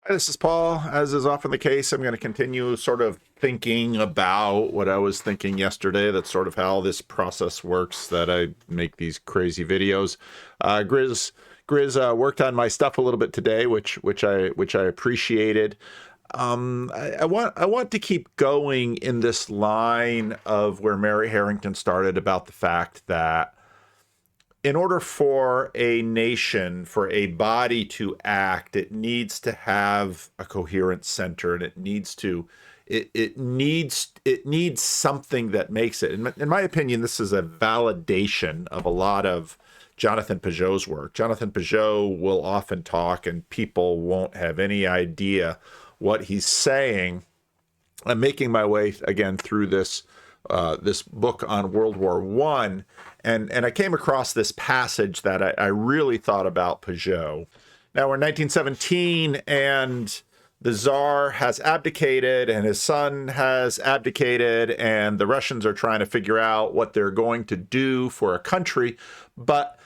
Hi, this is Paul. As is often the case, I'm going to continue sort of thinking about what I was thinking yesterday. That's sort of how this process works, that I make these crazy videos. Grizz worked on my stuff a little bit today, which I appreciated. I want to keep going in this line of where Mary Harrington started about the fact that in order for a nation, for a body to act, it needs to have a coherent center, and it needs something that makes it. In my opinion, this is a validation of a lot of Jonathan Pageau's work. Jonathan Pageau will often talk, and people won't have any idea what he's saying. I'm making my way again through this book on World War I, and I came across this passage that I really thought about Pageau. Now we're in 1917, and the Tsar has abdicated, and his son has abdicated, and the Russians are trying to figure out what they're going to do for a country. But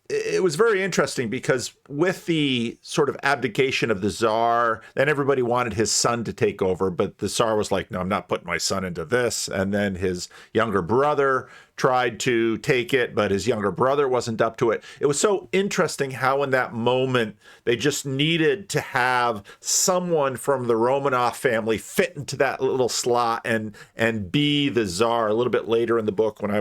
it was very interesting because with the sort of abdication of the Tsar, then everybody wanted his son to take over, but the Tsar was like, no, I'm not putting my son into this. And then his younger brother tried to take it, but his younger brother wasn't up to it. It was so interesting how in that moment they just needed to have someone from the Romanov family fit into that little slot and be the Tsar. A little bit later in the book, when I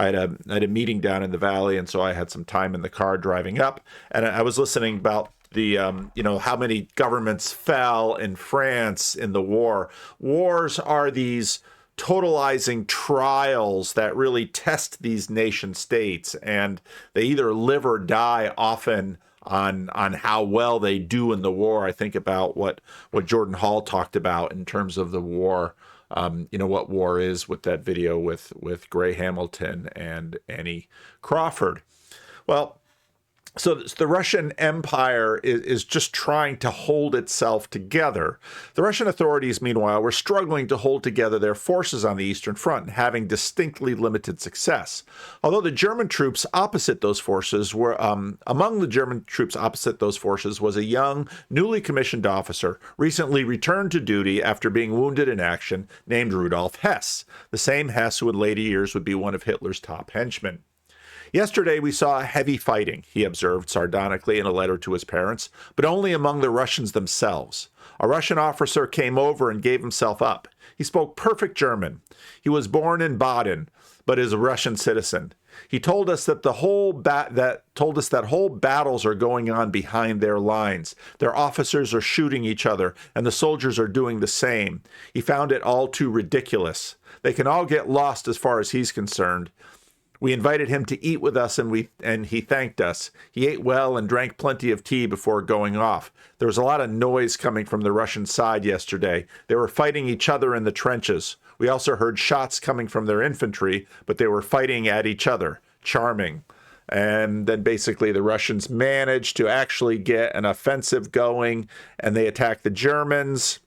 had a meeting down in the valley, and so I had some time in the car driving up, and I was listening about the how many governments fell in France in the war. Wars are these totalizing trials that really test these nation states, and they either live or die often on how well they do in the war. I think about what Jordan Hall talked about in terms of the war. What war is, with that video with Gray Hamilton and Annie Crawford. Well, so the Russian Empire is just trying to hold itself together. The Russian authorities, meanwhile, were struggling to hold together their forces on the Eastern Front and having distinctly limited success. Although the German troops opposite those forces were, among the German troops opposite those forces was a young, newly commissioned officer, recently returned to duty after being wounded in action, named Rudolf Hess, the same Hess who in later years would be one of Hitler's top henchmen. Yesterday we saw heavy fighting, he observed sardonically in a letter to his parents, but only among the Russians themselves. A Russian officer came over and gave himself up. He spoke perfect German. He was born in Baden, but is a Russian citizen. He told us that whole battles are going on behind their lines. Their officers are shooting each other, and the soldiers are doing the same. He found it all too ridiculous. They can all get lost as far as he's concerned. We invited him to eat with us, and he thanked us. He ate well and drank plenty of tea before going off. There was a lot of noise coming from the Russian side yesterday. They were fighting each other in the trenches. We also heard shots coming from their infantry, but they were fighting at each other. Charming. And then basically the Russians managed to actually get an offensive going, and they attacked the Germans.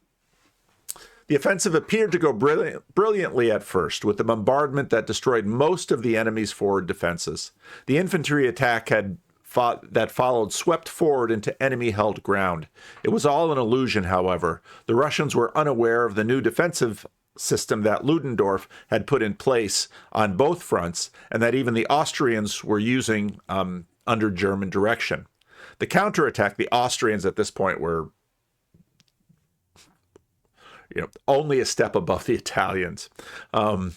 The offensive appeared to go brilliantly at first, with a bombardment that destroyed most of the enemy's forward defenses. The infantry attack that followed swept forward into enemy-held ground. It was all an illusion, however. The Russians were unaware of the new defensive system that Ludendorff had put in place on both fronts, and that even the Austrians were using under German direction. The counterattack, the Austrians at this point were only a step above the Italians. They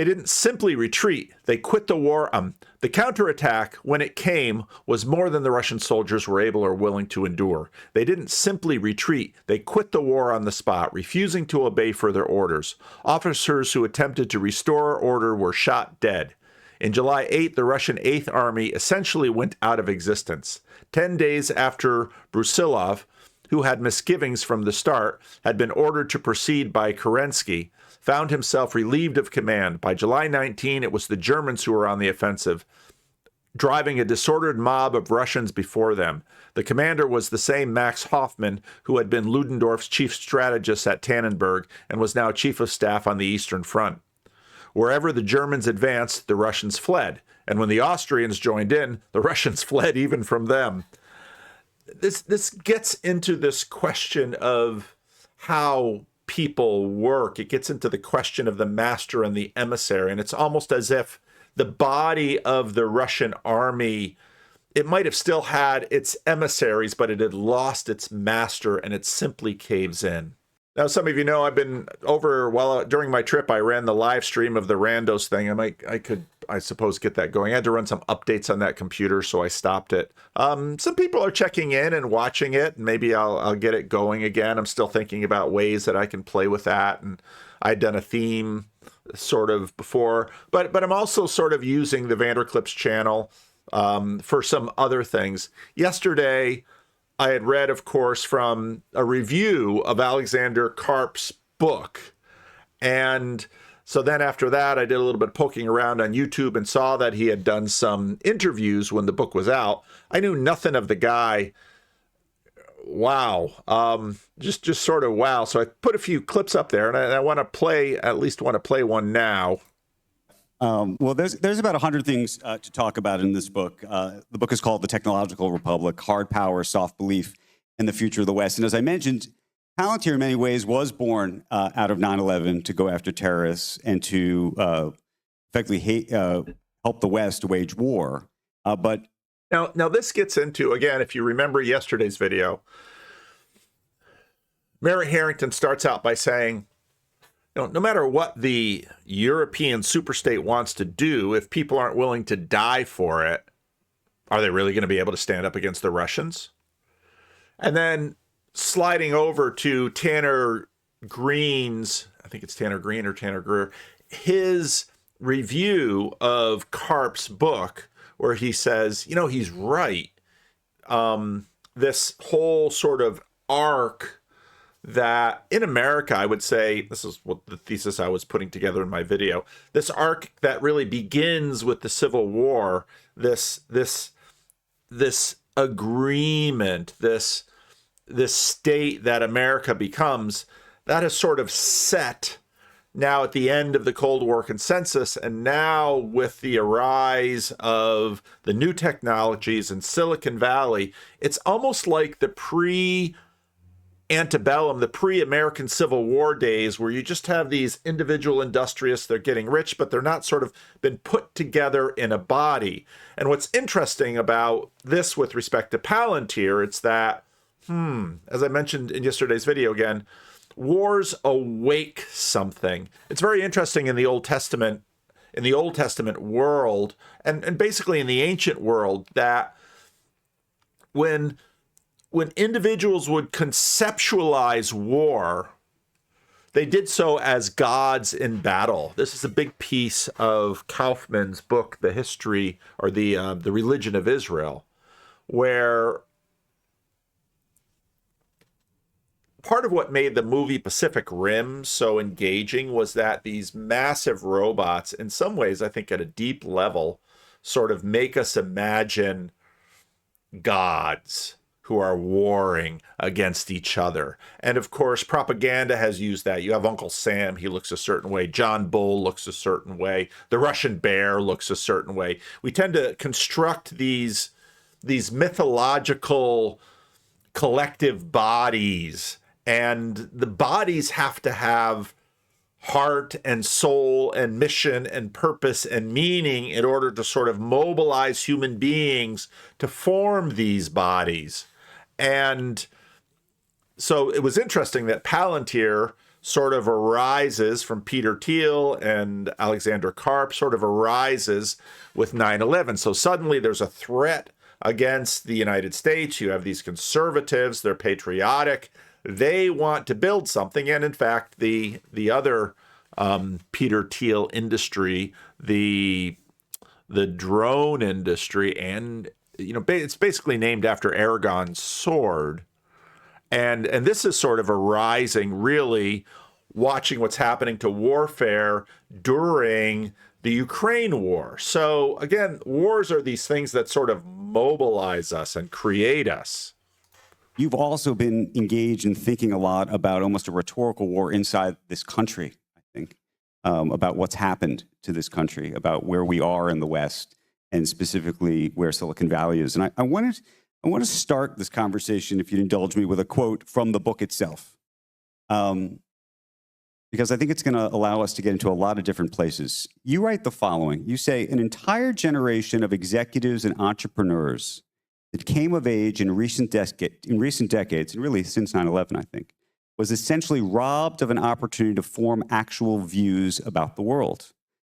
didn't simply retreat. They quit the war. The counterattack, when it came, was more than the Russian soldiers were able or willing to endure. They didn't simply retreat. They quit the war on the spot, refusing to obey further orders. Officers who attempted to restore order were shot dead. In July 8th, the Russian 8th Army essentially went out of existence. 10 days after Brusilov, who had misgivings from the start, had been ordered to proceed by Kerensky, found himself relieved of command. By July 19, it was the Germans who were on the offensive, driving a disordered mob of Russians before them. The commander was the same Max Hoffman who had been Ludendorff's chief strategist at Tannenberg and was now chief of staff on the Eastern Front. Wherever the Germans advanced, the Russians fled, and when the Austrians joined in, the Russians fled even from them. this gets into this question of how people work. It gets into the question of the master and the emissary, and it's almost as if the body of the Russian army, it might have still had its emissaries, but it had lost its master, and it simply caves in. Now, some of you know I've been over, during my trip, I ran the live stream of the Randos thing. I could, I suppose, get that going. I had to run some updates on that computer, so I stopped it. Some people are checking in and watching it, and maybe I'll get it going again. I'm still thinking about ways that I can play with that, and I'd done a theme sort of before, but I'm also sort of using the Vanderclips channel for some other things. Yesterday, I had read, of course, from a review of Alexander Karp's book. And so then after that, I did a little bit of poking around on YouTube and saw that he had done some interviews when the book was out. I knew nothing of the guy. Wow. Just sort of wow. So I put a few clips up there, and I want to play, at least want to play one now. Well, there's about 100 things to talk about in this book. The book is called The Technological Republic: Hard Power, Soft Belief, and the Future of the West. And as I mentioned, Palantir in many ways was born out of 9/11 to go after terrorists and to effectively help the West wage war. But now this gets into, again, if you remember yesterday's video, Mary Harrington starts out by saying, no matter what the European superstate wants to do, if people aren't willing to die for it, are they really going to be able to stand up against the Russians? And then sliding over to Tanner Green's, I think it's Tanner Green or Tanner Greer, his review of Karp's book, where he says, he's right. This whole sort of arc that in America, I would say, this is what the thesis I was putting together in my video, this arc that really begins with the Civil War, this agreement, this state that America becomes, that is sort of set now at the end of the Cold War consensus. And now with the arise of the new technologies in Silicon Valley, it's almost like the antebellum, the pre-American Civil War days, where you just have these individual industrialists, they're getting rich, but they're not sort of been put together in a body. And what's interesting about this with respect to Palantir, it's that, as I mentioned in yesterday's video again, wars awake something. It's very interesting in the Old Testament world, and basically in the ancient world, that when individuals would conceptualize war, they did so as gods in battle. This is a big piece of Kaufman's book, The History, or the Religion of Israel, where part of what made the movie Pacific Rim so engaging was that these massive robots, in some ways, I think at a deep level, sort of make us imagine gods who are warring against each other. And of course, propaganda has used that. You have Uncle Sam, he looks a certain way. John Bull looks a certain way. The Russian bear looks a certain way. We tend to construct these mythological collective bodies, and the bodies have to have heart and soul and mission and purpose and meaning in order to sort of mobilize human beings to form these bodies. And so it was interesting that Palantir sort of arises from Peter Thiel, and Alexander Karp sort of arises with 9/11. So suddenly there's a threat against the United States. You have these conservatives, they're patriotic, they want to build something. And in fact, the other Peter Thiel industry, the drone industry, and it's basically named after Aragon's sword. And this is sort of arising, really watching what's happening to warfare during the Ukraine war. So again, wars are these things that sort of mobilize us and create us. You've also been engaged in thinking a lot about almost a rhetorical war inside this country, I think, about what's happened to this country, about where we are in the West, and specifically where Silicon Valley is. And I wanted I want to start this conversation, if you'd indulge me, with a quote from the book itself, because I think it's going to allow us to get into a lot of different places. You write the following. You say, an entire generation of executives and entrepreneurs that came of age in recent decades, and really since 9/11, I think, was essentially robbed of an opportunity to form actual views about the world,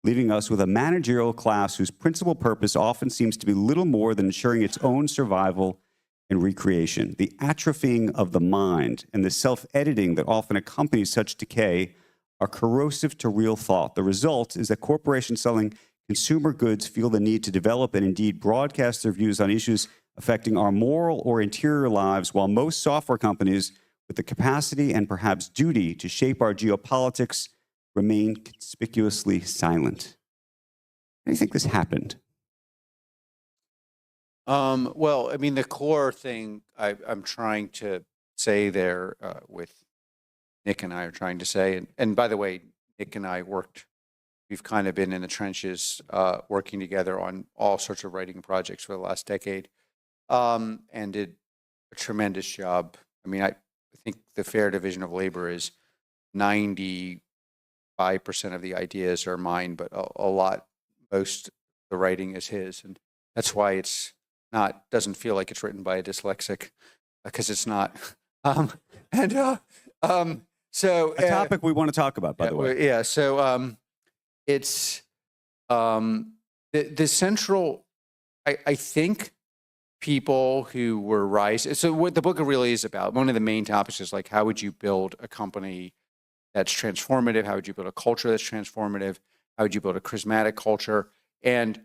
leaving us with a managerial class whose principal purpose often seems to be little more than ensuring its own survival and recreation. The atrophying of the mind and the self-editing that often accompanies such decay are corrosive to real thought. The result is that corporations selling consumer goods feel the need to develop and indeed broadcast their views on issues affecting our moral or interior lives, while most software companies with the capacity and perhaps duty to shape our geopolitics remain conspicuously silent. How do you think this happened? Well, I mean, the core thing I'm trying to say there with Nick and I are trying to say, and by the way, Nick and I we've kind of been in the trenches working together on all sorts of writing projects for the last decade, and did a tremendous job. I mean, I think the fair division of labor is 95% of the ideas are mine, but most of the writing is his. And that's why it's doesn't feel like it's written by a dyslexic, because it's not. So a topic we want to talk about, by the way. Yeah. So it's the central, I think, people who were rising. So what the book really is about, one of the main topics is like, how would you build a company that's transformative? How would you build a culture that's transformative? How would you build a charismatic culture? And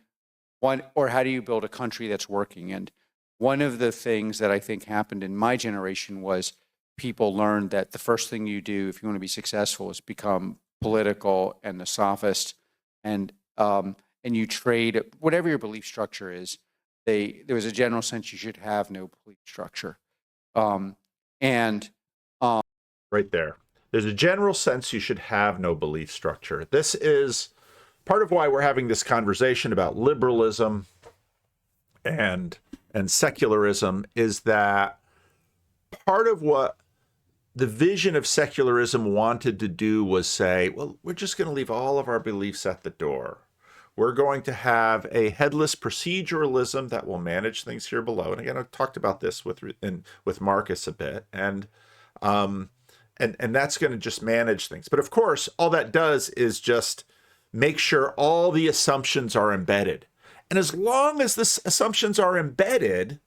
how do you build a country that's working? And one of the things that I think happened in my generation was people learned that the first thing you do if you want to be successful is become political and the sophist, and you trade whatever your belief structure is. There was a general sense you should have no belief structure, right there. There's a general sense you should have no belief structure. This is part of why we're having this conversation about liberalism and secularism, is that part of what the vision of secularism wanted to do was say, well, we're just going to leave all of our beliefs at the door. We're going to have a headless proceduralism that will manage things here below. And again, I've talked about this with Marcus a bit, and that's going to just manage things. But of course, all that does is just make sure all the assumptions are embedded. And as long as the assumptions are embedded,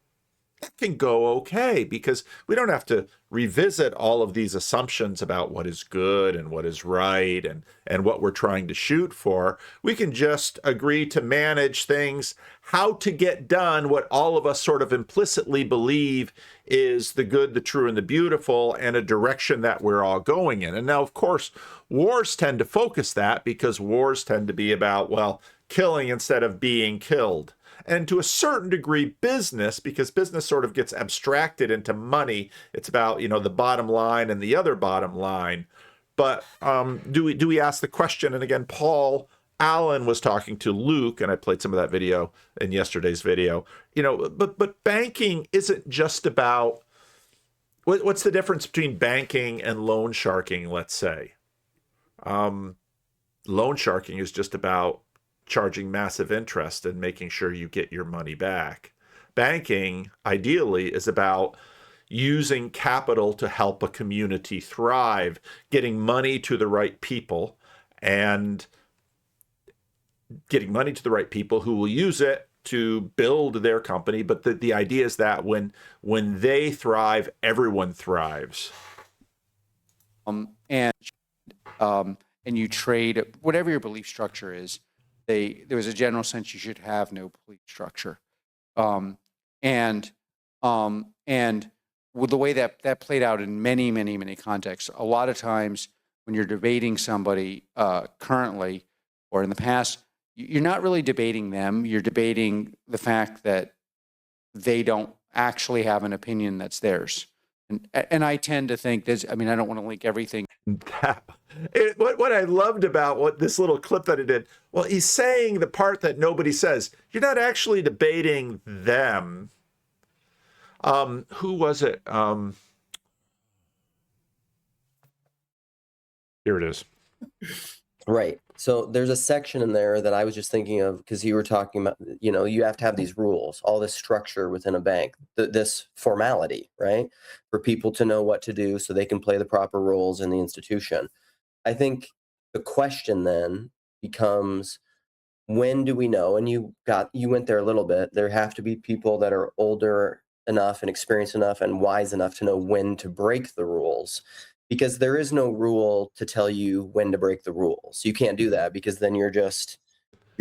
that can go okay, because we don't have to revisit all of these assumptions about what is good and what is right and what we're trying to shoot for. We can just agree to manage things, how to get done what all of us sort of implicitly believe is the good, the true, and the beautiful, and a direction that we're all going in. And now, of course, wars tend to focus that, because wars tend to be about, well, killing instead of being killed. And to a certain degree, business, because business sort of gets abstracted into money. It's about, the bottom line and the other bottom line. But do we ask the question? And again, Paul Allen was talking to Luke, and I played some of that video in yesterday's video. But banking isn't just about, what's the difference between banking and loan sharking, let's say? Loan sharking is just about charging massive interest and making sure you get your money back. Banking, ideally, is about using capital to help a community thrive, getting money to the right people, and getting money to the right people who will use it to build their company. But the idea is that when they thrive, everyone thrives. And you trade whatever your belief structure is. There was a general sense you should have no belief structure, and with the way that played out in many, many, many contexts. A lot of times when you're debating somebody currently or in the past, you're not really debating them. You're debating the fact that they don't actually have an opinion that's theirs. And I tend to think this. I mean, I don't want to link everything. What I loved about what this little clip that he did, well, he's saying the part that nobody says. You're not actually debating them. Who was it? Here it is. Right. So there's a section in there that I was just thinking of because you were talking about, you have to have these rules, all this structure within a bank, this formality, right? For people to know what to do so they can play the proper roles in the institution. I think the question then becomes, when do we know? And you went there a little bit. There have to be people that are older enough and experienced enough and wise enough to know when to break the rules, because there is no rule to tell you when to break the rules. You can't do that, because then you're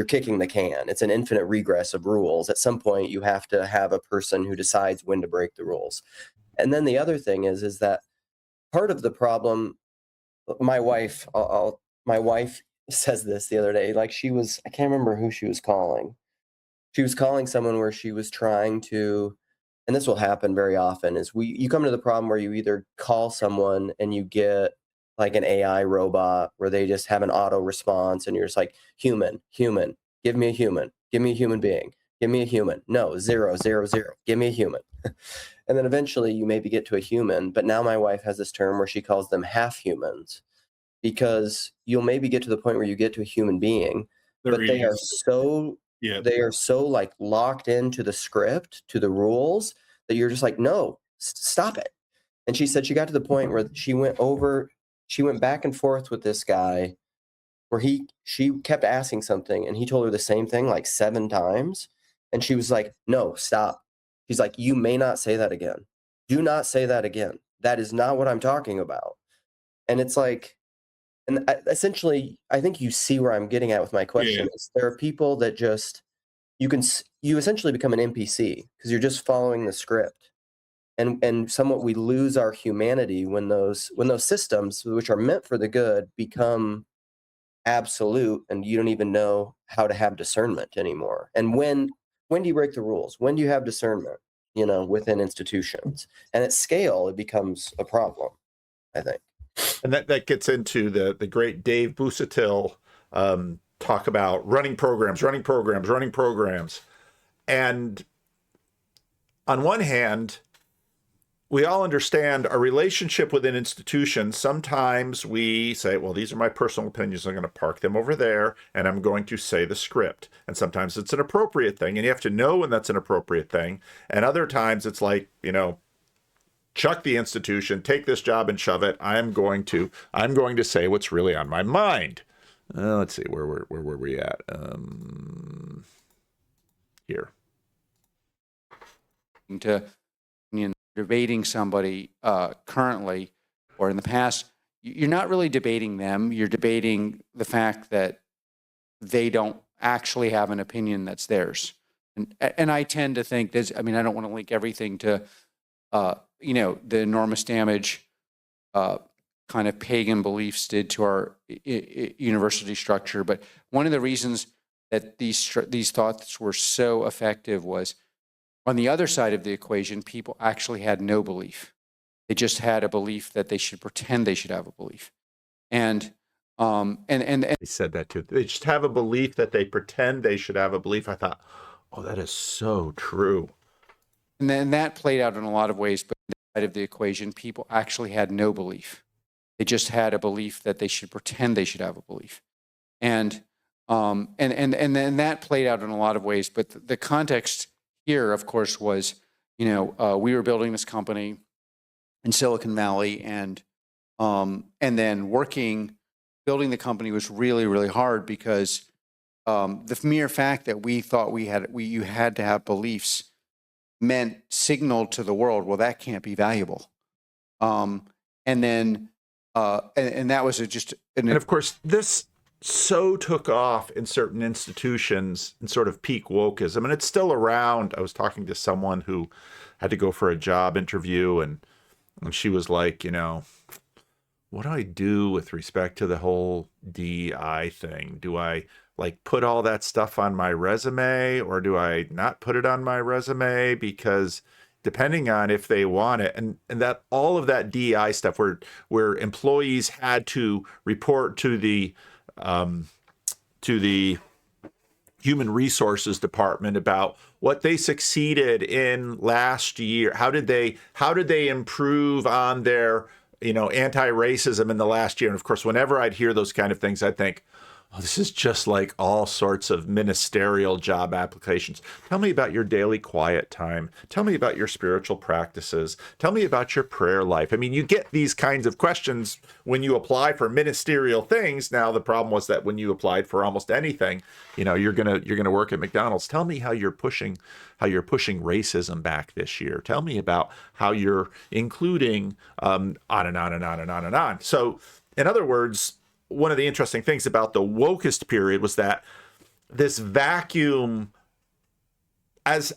kicking the can. It's an infinite regress of rules. At some point you have to have a person who decides when to break the rules. And then the other thing is that part of the problem, my wife says this the other day, like I can't remember who she was calling. She was calling someone where she was trying to, and this will happen very often, is you come to the problem where you either call someone and you get like an AI robot where they just have an auto response and you're just like, human, give me a human being, give me a human. No, 0, 0, 0, give me a human. And then eventually you maybe get to a human, but now my wife has this term where she calls them half humans, because you'll maybe get to the point where you get to a human being, but they are so like locked into the script, to the rules, that you're just like, no, stop it. And she said she got to the point where she went back and forth with this guy where she kept asking something and he told her the same thing like 7 times. And she was like, no, stop. He's like, you may not say that again. Do not say that again. That is not what I'm talking about. And it's like, and essentially, I think you see where I'm getting at with my question. Is there are people that just, you essentially become an NPC because you're just following the script. And somewhat we lose our humanity when those systems, which are meant for the good, become absolute, and you don't even know how to have discernment anymore. And when do you break the rules? When do you have discernment, within institutions? And at scale, it becomes a problem, I think. And that gets into the great Dave Busatil talk about running programs. And on one hand, we all understand our relationship within institutions. Sometimes we say, well, these are my personal opinions. I'm going to park them over there, and I'm going to say the script. And sometimes it's an appropriate thing, and you have to know when that's an appropriate thing. And other times it's like, chuck the institution, take this job and shove it. I'm going to say what's really on my mind. Let's see, where were we at? Here. To debating somebody currently or in the past, you're not really debating them. You're debating the fact that they don't actually have an opinion that's theirs. And I tend to think this. I mean, I don't want to link everything to the enormous damage kind of pagan beliefs did to our university structure. But one of the reasons that these thoughts were so effective was, on the other side of the equation, people actually had no belief. They just had a belief that they should pretend they should have a belief. And they said that too. They just have a belief that they pretend they should have a belief. I thought, oh, that is so true. And then that played out in a lot of ways, but on the side of the equation, people actually had no belief. They just had a belief that they should pretend they should have a belief. And then that played out in a lot of ways, but the context here, of course, was, we were building this company in Silicon Valley, and then building the company was really, really hard because the mere fact that we thought you had to have beliefs signaled to the world, well, that can't be valuable. And that was and of course, this so took off in certain institutions in sort of peak wokeism, and it's still around. I was talking to someone who had to go for a job interview, and she was like, what do I do with respect to the whole DEI thing? Do I put all that stuff on my resume, or do I not put it on my resume? Because depending on if they want it, and that all of that DEI stuff where employees had to report to the human resources department about what they succeeded in last year. How did they improve on their, anti-racism in the last year? And of course, whenever I'd hear those kind of things, I'd think, oh, this is just like all sorts of ministerial job applications. Tell me about your daily quiet time. Tell me about your spiritual practices. Tell me about your prayer life. I mean, you get these kinds of questions when you apply for ministerial things. Now, the problem was that when you applied for almost anything, you're gonna work at McDonald's. Tell me how you're pushing racism back this year. Tell me about how you're including on and on and on and on and on. So, in other words, one of the interesting things about the wokest period was that this vacuum, as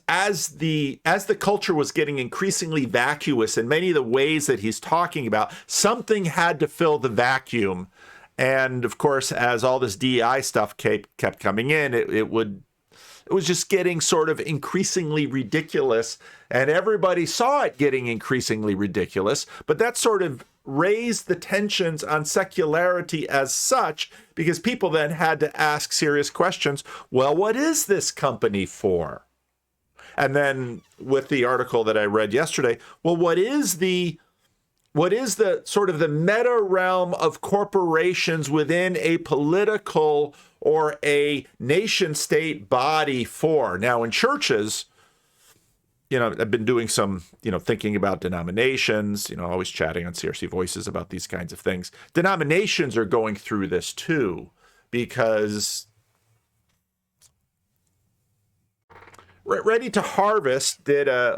the culture was getting increasingly vacuous in many of the ways that he's talking about, something had to fill the vacuum. And of course, as all this DEI stuff kept coming in, it was just getting sort of increasingly ridiculous, and everybody saw it getting increasingly ridiculous. But that sort of raised the tensions on secularity as such, because people then had to ask serious questions. Well, what is this company for? And then with the article that I read yesterday, well, what is the sort of the meta realm of corporations within a political or a nation state body for? Now, in churches, I've been doing some, thinking about denominations, always chatting on CRC Voices about these kinds of things. Denominations are going through this too, because Ready to Harvest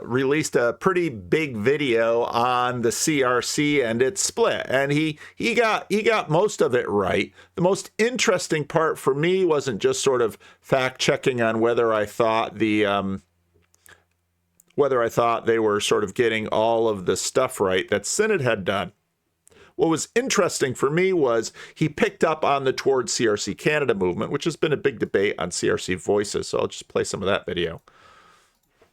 released a pretty big video on the CRC and its split, and he got most of it right. The most interesting part for me wasn't just sort of fact checking on whether I thought they were sort of getting all of the stuff right that Synod had done. What was interesting for me was he picked up on the Towards CRC Canada movement, which has been a big debate on CRC Voices. So I'll just play some of that video.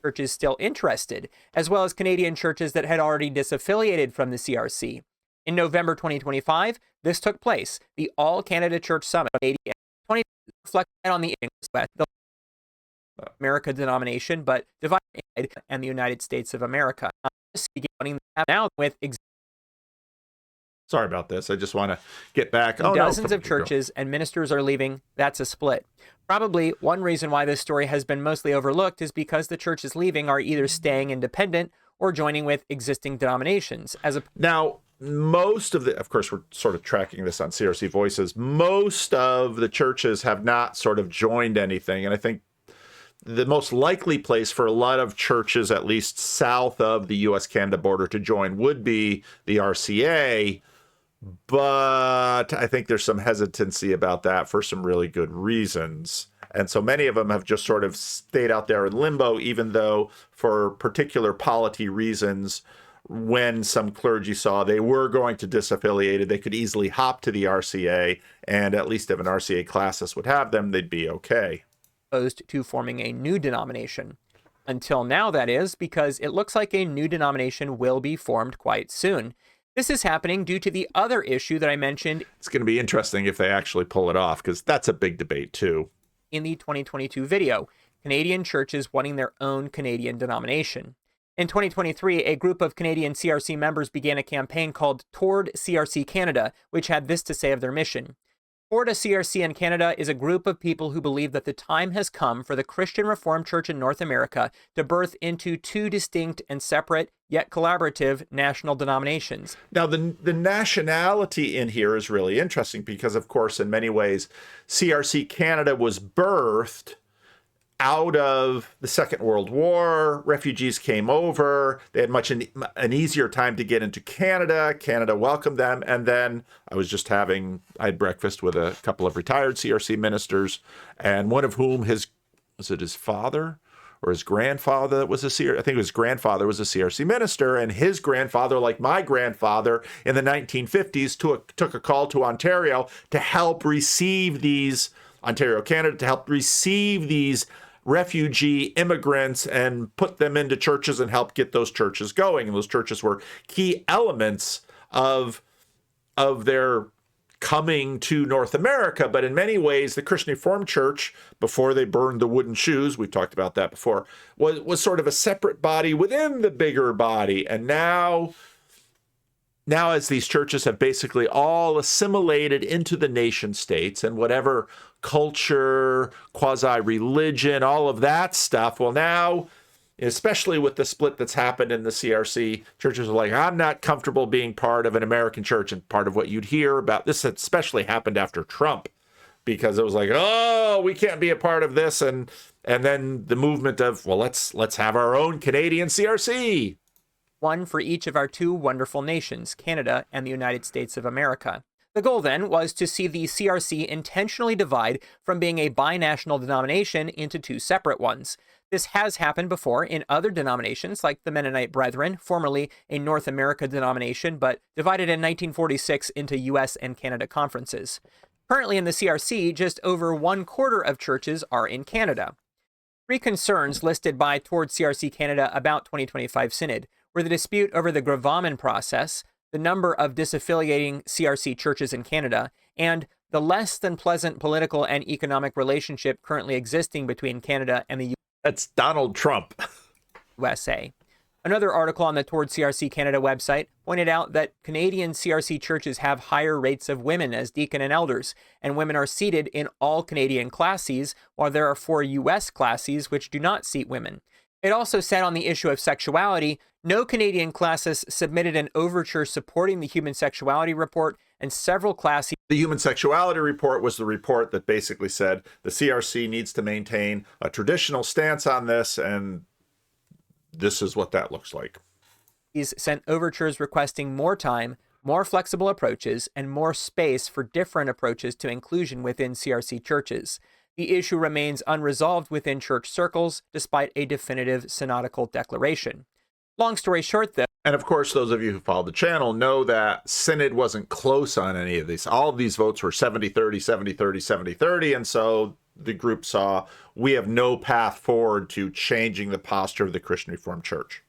Churches still interested, as well as Canadian churches that had already disaffiliated from the CRC. In November 2025, this took place. The All Canada Church Summit of 20 reflected on the English, the America denomination, but divided and the United States of America. Now with sorry about this. I just want to get back. Dozens of churches and ministers are leaving. That's a split. Probably one reason why this story has been mostly overlooked is because the churches leaving are either staying independent or joining with existing denominations. Now, most of course, we're sort of tracking this on CRC Voices. Most of the churches have not sort of joined anything. And I think the most likely place for a lot of churches, at least south of the U.S.-Canada border, to join would be the RCA. But I think there's some hesitancy about that for some really good reasons. And so many of them have just sort of stayed out there in limbo, even though for particular polity reasons, when some clergy saw they were going to disaffiliate, they could easily hop to the RCA, and at least if an RCA classis would have them, they'd be okay. Opposed to forming a new denomination. Until now, that is, because it looks like a new denomination will be formed quite soon. This is happening due to the other issue that I mentioned. It's going to be interesting if they actually pull it off, because that's a big debate too. In the 2022 video, Canadian churches wanting their own Canadian denomination. In 2023, a group of Canadian CRC members began a campaign called Toward CRC Canada, which had this to say of their mission. Toward a CRC in Canada is a group of people who believe that the time has come for the Christian Reformed Church in North America to birth into two distinct and separate, yet collaborative, national denominations. Now, the nationality in here is really interesting because, of course, in many ways, CRC Canada was birthed out of the Second World War. Refugees came over. They had an easier time to get into Canada. Canada welcomed them. And then I had breakfast with a couple of retired CRC ministers, and one of whom his father or his grandfather was I think his grandfather was a CRC minister, and his grandfather, like my grandfather in the 1950s, took a call to Ontario to help receive these Ontario, Canada, to help receive these refugee immigrants and put them into churches and help get those churches going. And those churches were key elements of their coming to North America, but in many ways, the Christian Reformed Church, before they burned the wooden shoes, we've talked about that before, was sort of a separate body within the bigger body. And now as these churches have basically all assimilated into the nation states and whatever culture, quasi-religion, all of that stuff, well, now, especially with the split that's happened in the CRC, churches are like, I'm not comfortable being part of an American church. And part of what you'd hear about this especially happened after Trump, because it was like, oh, we can't be a part of this. And then the movement of, well, let's have our own Canadian CRC. One for each of our two wonderful nations, Canada and the United States of America. The goal then was to see the CRC intentionally divide from being a binational denomination into two separate ones. This has happened before in other denominations, like the Mennonite Brethren, formerly a North America denomination, but divided in 1946 into U.S. and Canada conferences. Currently in the CRC, just over 1/4 of churches are in Canada. Three concerns listed by Towards CRC Canada about 2025 Synod were the dispute over the gravamen process, the number of disaffiliating CRC churches in Canada, and the less than pleasant political and economic relationship currently existing between Canada and the That's Donald Trump. USA. Another article on the Towards CRC Canada website pointed out that Canadian CRC churches have higher rates of women as deacon and elders, and women are seated in all Canadian classes, while there are 4 U.S. classes which do not seat women. It also said on the issue of sexuality, no Canadian classes submitted an overture supporting the Human Sexuality Report, and several classes. The Human Sexuality Report was the report that basically said the CRC needs to maintain a traditional stance on this, and this is what that looks like. He's sent overtures requesting more time, more flexible approaches, and more space for different approaches to inclusion within CRC churches. The issue remains unresolved within church circles, despite a definitive synodical declaration. Long story short, though. And of course, those of you who follow the channel know that Synod wasn't close on any of these. All of these votes were 70-30, 70-30, 70-30. And so the group saw we have no path forward to changing the posture of the Christian Reformed Church.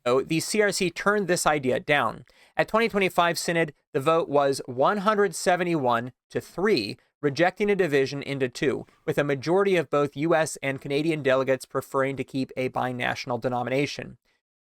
The CRC turned this idea down. At 2025 Synod, the vote was 171-3, rejecting a division into two, with a majority of both U.S. and Canadian delegates preferring to keep a binational denomination.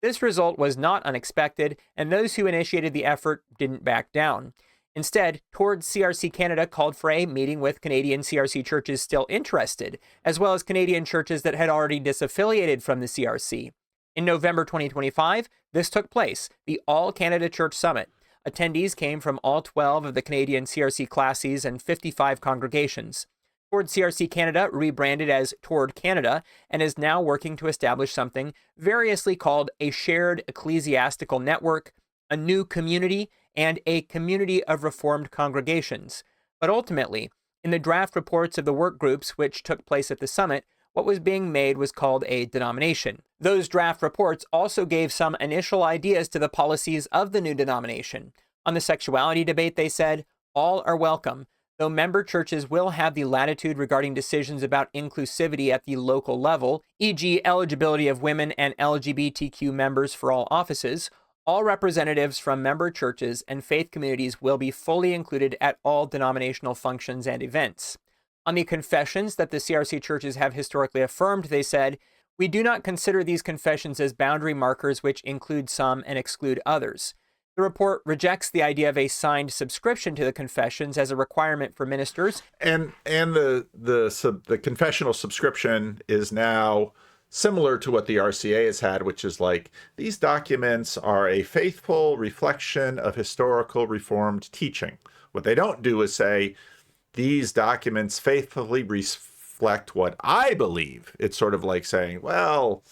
This result was not unexpected, and those who initiated the effort didn't back down. Instead, Towards CRC Canada called for a meeting with Canadian CRC churches still interested, as well as Canadian churches that had already disaffiliated from the CRC. In November 2025, this took place, the All Canada Church Summit. Attendees came from all 12 of the Canadian CRC classes and 55 congregations. Toward CRC Canada rebranded as Toward Canada and is now working to establish something variously called a shared ecclesiastical network, a new community, and a community of Reformed congregations. But ultimately, in the draft reports of the work groups which took place at the summit, what was being made was called a denomination. Those draft reports also gave some initial ideas to the policies of the new denomination. On the sexuality debate, they said, all are welcome, though member churches will have the latitude regarding decisions about inclusivity at the local level, e.g. eligibility of women and LGBTQ members for all offices. All representatives from member churches and faith communities will be fully included at all denominational functions and events. On the confessions that the CRC churches have historically affirmed, they said, we do not consider these confessions as boundary markers which include some and exclude others. The report rejects the idea of a signed subscription to the confessions as a requirement for ministers. And the confessional subscription is now similar to what the RCA has had, which is like, these documents are a faithful reflection of historical Reformed teaching. What they don't do is say, these documents faithfully reflect what I believe. It's sort of like saying, well,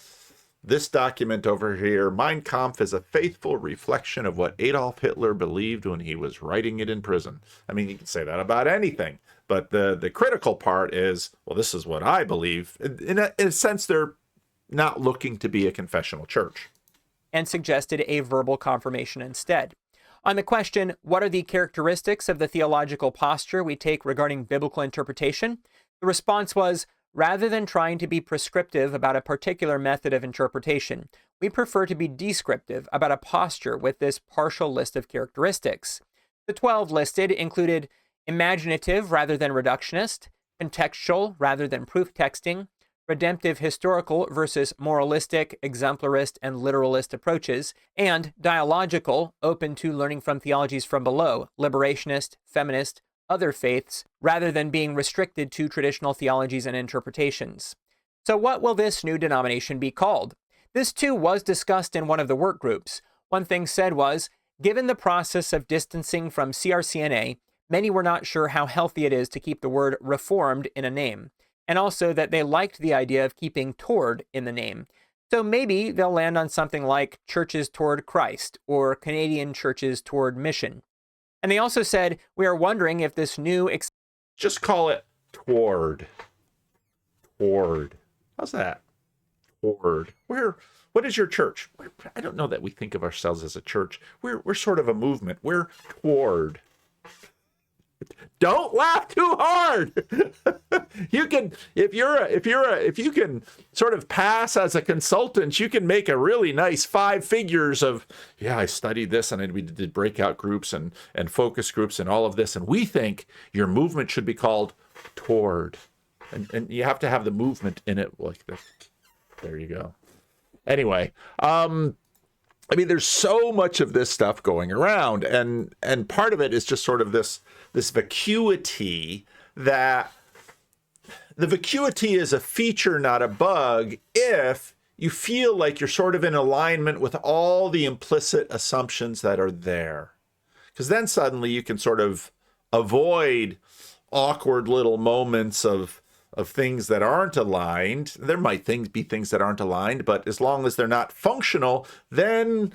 this document over here, Mein Kampf, is a faithful reflection of what Adolf Hitler believed when he was writing it in prison. I mean, you can say that about anything, but the critical part is, well, this is what I believe. In a sense, they're not looking to be a confessional church. And suggested a verbal confirmation instead. On the question, what are the characteristics of the theological posture we take regarding biblical interpretation? The response was, rather than trying to be prescriptive about a particular method of interpretation, we prefer to be descriptive about a posture with this partial list of characteristics. The 12 listed included imaginative rather than reductionist, contextual rather than proof texting, redemptive historical versus moralistic, exemplarist, and literalist approaches, and dialogical, open to learning from theologies from below, liberationist, feminist, other faiths, rather than being restricted to traditional theologies and interpretations. So what will this new denomination be called? This too was discussed in one of the work groups. One thing said was, given the process of distancing from CRCNA, many were not sure how healthy it is to keep the word Reformed in a name, and also that they liked the idea of keeping toward in the name. So maybe they'll land on something like Churches Toward Christ or Canadian Churches Toward Mission. And they also said, we are wondering if this new... Just call it Toward. Toward. How's that? Toward. What is your church? I don't know that we think of ourselves as a church. We're sort of a movement. We're toward. Don't laugh too hard. You can, if you can sort of pass as a consultant, you can make a really nice 5 figures of, yeah, I studied this and we did breakout groups and focus groups and all of this. And we think your movement should be called Toward. And you have to have the movement in it like this. There you go. Anyway, I mean, there's so much of this stuff going around, and part of it is just sort of this vacuity, that the vacuity is a feature, not a bug, if you feel like you're sort of in alignment with all the implicit assumptions that are there. Because then suddenly you can sort of avoid awkward little moments of things that aren't aligned. There might be things that aren't aligned, but as long as they're not functional, then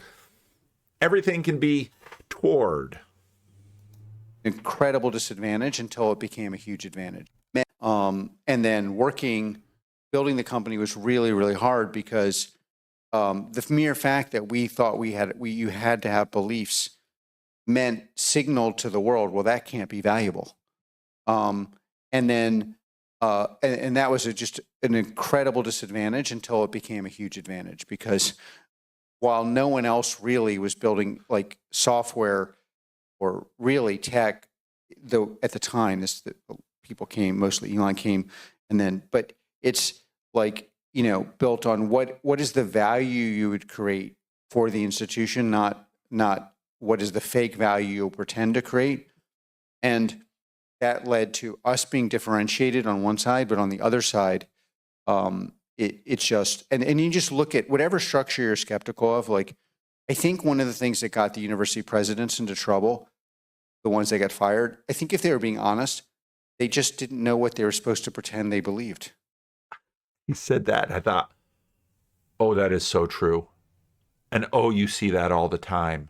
everything can be toward. Incredible disadvantage until it became a huge advantage. And then building the company was really, really hard because the mere fact that we thought you had to have beliefs signaled to the world, well, that can't be valuable. And that was just an incredible disadvantage until it became a huge advantage, because while no one else really was building like software or really tech, though at the time people came, mostly Elon came, but it's like, built on what is the value you would create for the institution, not what is the fake value you'll pretend to create. And that led to us being differentiated on one side, but on the other side, it's just, and you just look at whatever structure you're skeptical of. Like, I think one of the things that got the university presidents into trouble, the ones that got fired, I think if they were being honest, they just didn't know what they were supposed to pretend they believed. He said that. I thought, oh, that is so true. And oh, you see that all the time.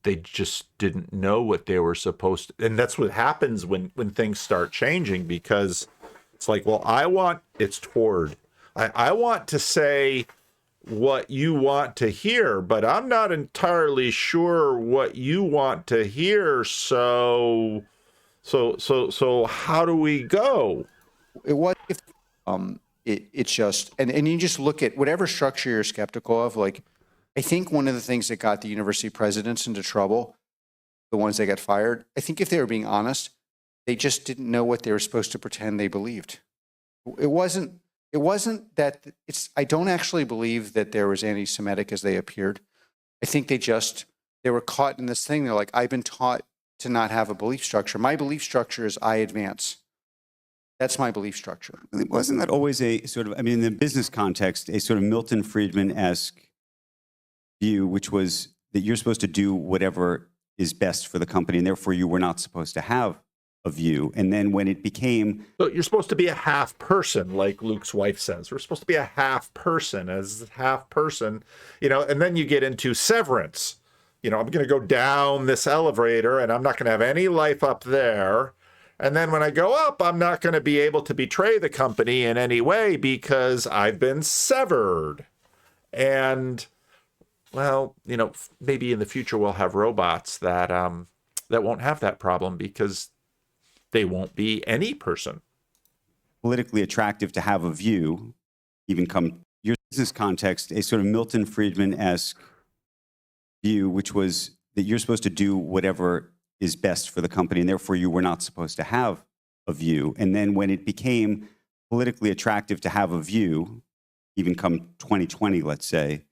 They just didn't know what they were supposed to. And that's what happens when things start changing, because it's like, well, it's toward. I want to say what you want to hear, but I'm not entirely sure what you want to hear. So how do we go? It's just, and you just look at whatever structure you're skeptical of. Like, I think one of the things that got the university presidents into trouble, the ones that got fired, I think if they were being honest, they just didn't know what they were supposed to pretend they believed. It wasn't that I don't actually believe that there was anti-Semitic as they appeared. I think they were caught in this thing. They're like, I've been taught to not have a belief structure. My belief structure is I advance. That's my belief structure. Wasn't that always a sort of, in the business context, a sort of Milton Friedman-esque view, which was that you're supposed to do whatever is best for the company, and therefore you were not supposed to have a view. And then when it became... So you're supposed to be a half person, like Luke's wife says. We're supposed to be a half person, and then you get into severance. I'm going to go down this elevator, and I'm not going to have any life up there. And then when I go up, I'm not going to be able to betray the company in any way because I've been severed. And... well, maybe in the future we'll have robots that won't have that problem because they won't be any person. Politically attractive to have a view, even come your business context, a sort of Milton Friedman-esque view, which was that you're supposed to do whatever is best for the company, and therefore you were not supposed to have a view. And then when it became politically attractive to have a view, even come 2020, let's say,